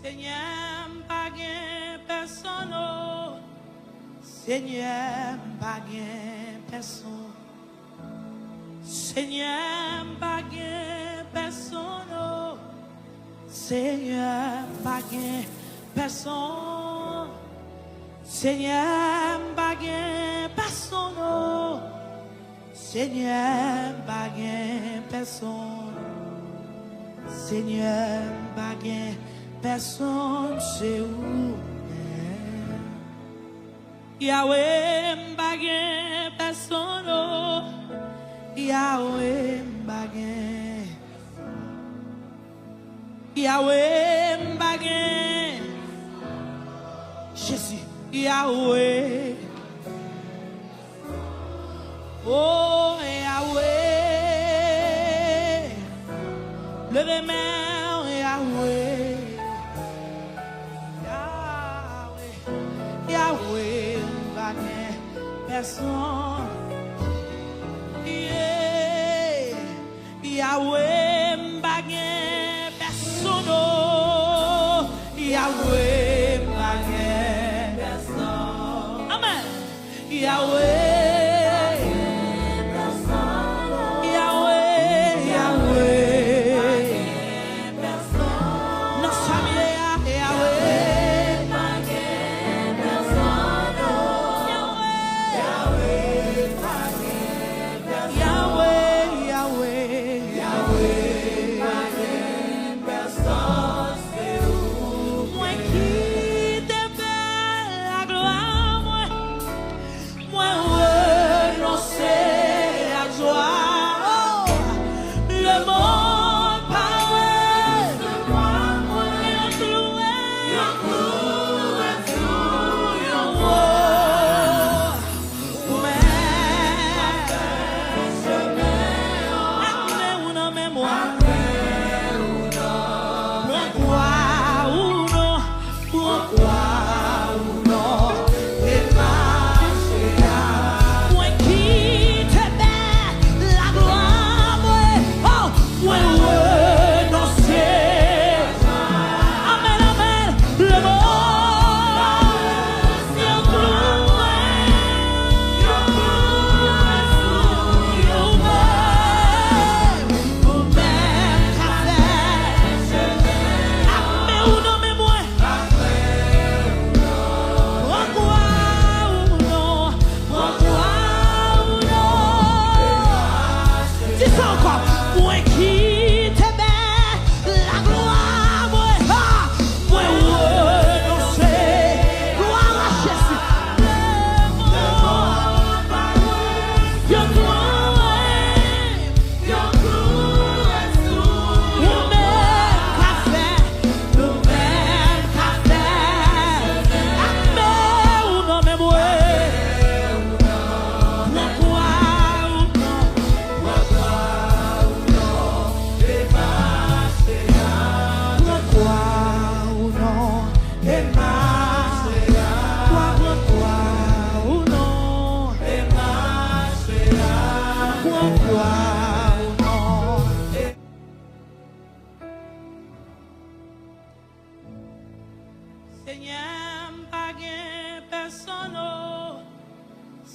Seigneur, pas gain personne. Seigneur, pas gain personne. Seigneur, pas gain personne. Seigneur, pas gain personne. Seigneur, pas gain personne. Seigneur, pas gain personne. Seigneur, pas gain personne, c'est où? Yahweh, pas gain personne. Yahweh, pas gain. Yahweh, pas gain. Jésus, Yahweh. Oh, Yahweh. Levez main, Yahweh. Yahweh. Yahweh, pas gain personne. Yeah. Yahweh, pas gain personne. Yahweh, pas gain personne. Amen. Yahweh. Seigneur, pas gain personne.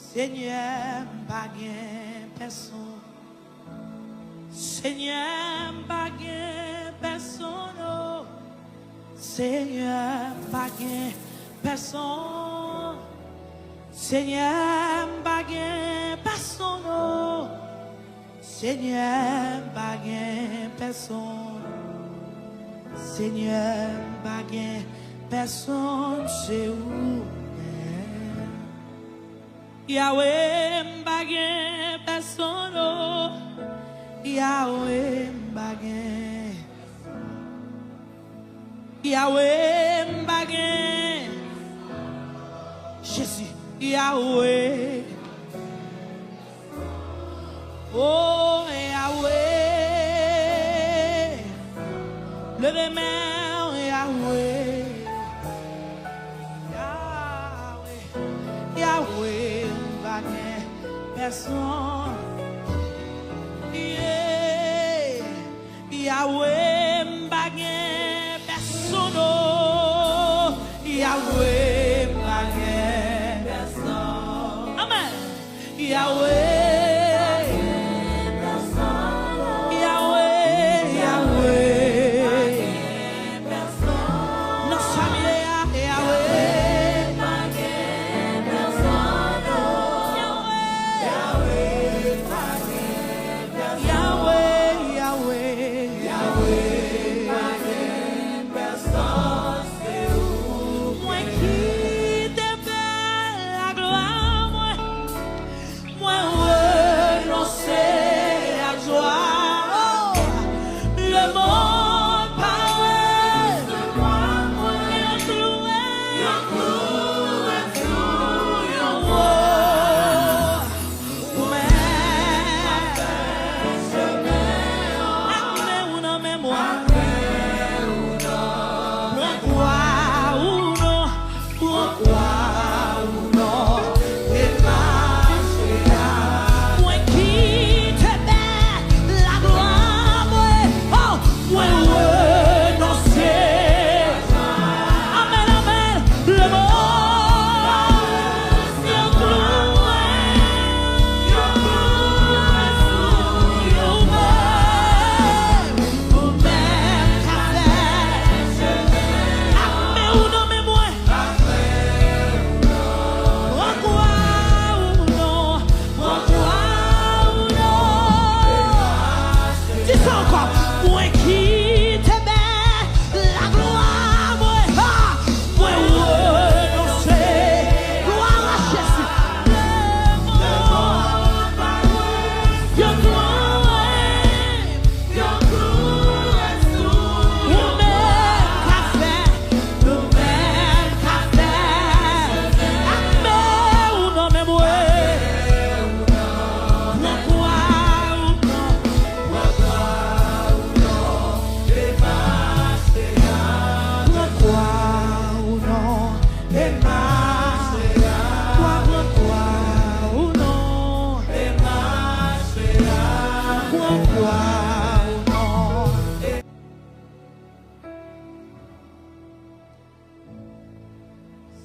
Seigneur, pas gain personne. Seigneur, pas gain personne. Seigneur, pas gain personne. Seigneur, pas gain personne. Seigneur, pas gain personne. Seigneur, pas gain personne, c'est où? Yahweh, pas gain personne. Yahweh, pas gain. Yahweh, pas gain. Jésus, Yahweh. Oh, Yahweh. Levez main, Yahweh. Yahweh, pas gain personne. Yeah. Yahweh, pas gain personne.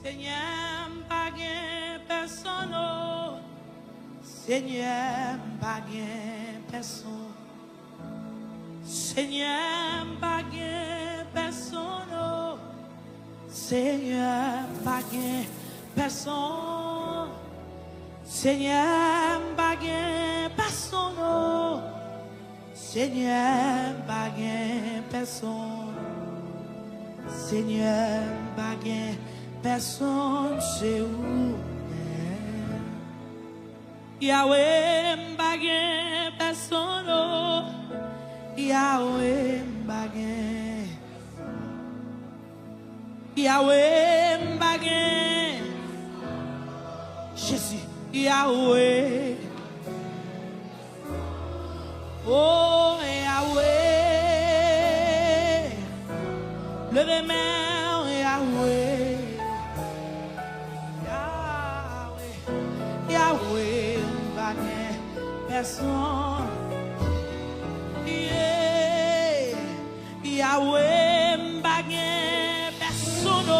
Seigneur, pas gain personne. Seigneur, pas gain personne. Seigneur, pas gain personne. Seigneur, pas gain personne. Seigneur, pas gain personne. Seigneur, pas gain personne. Seigneur, pas gain personne chez vous. Yahweh, pas gain personne. Yahweh, pas gain. Yahweh, pas gain. Jésus, Yahweh. Oh, Yahweh. Levez main, Yahweh. Yahweh, pas gain personne. Yeah. Yahweh, pas gain personne.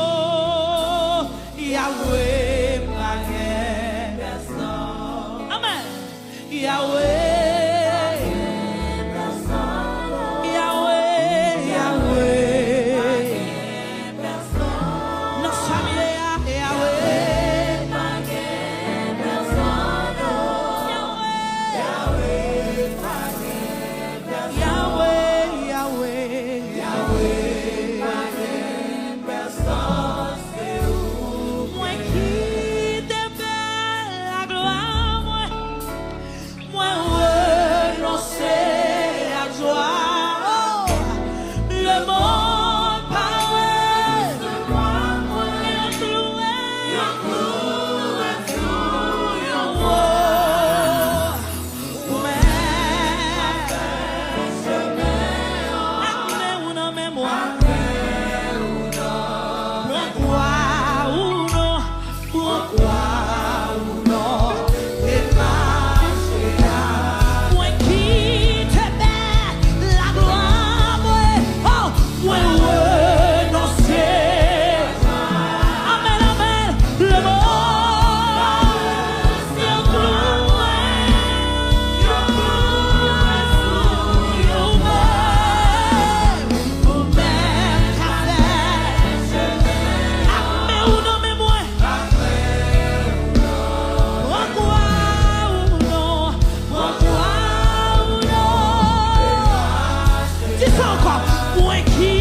Yahweh, pas gain personne. Amen. Yahweh. Qui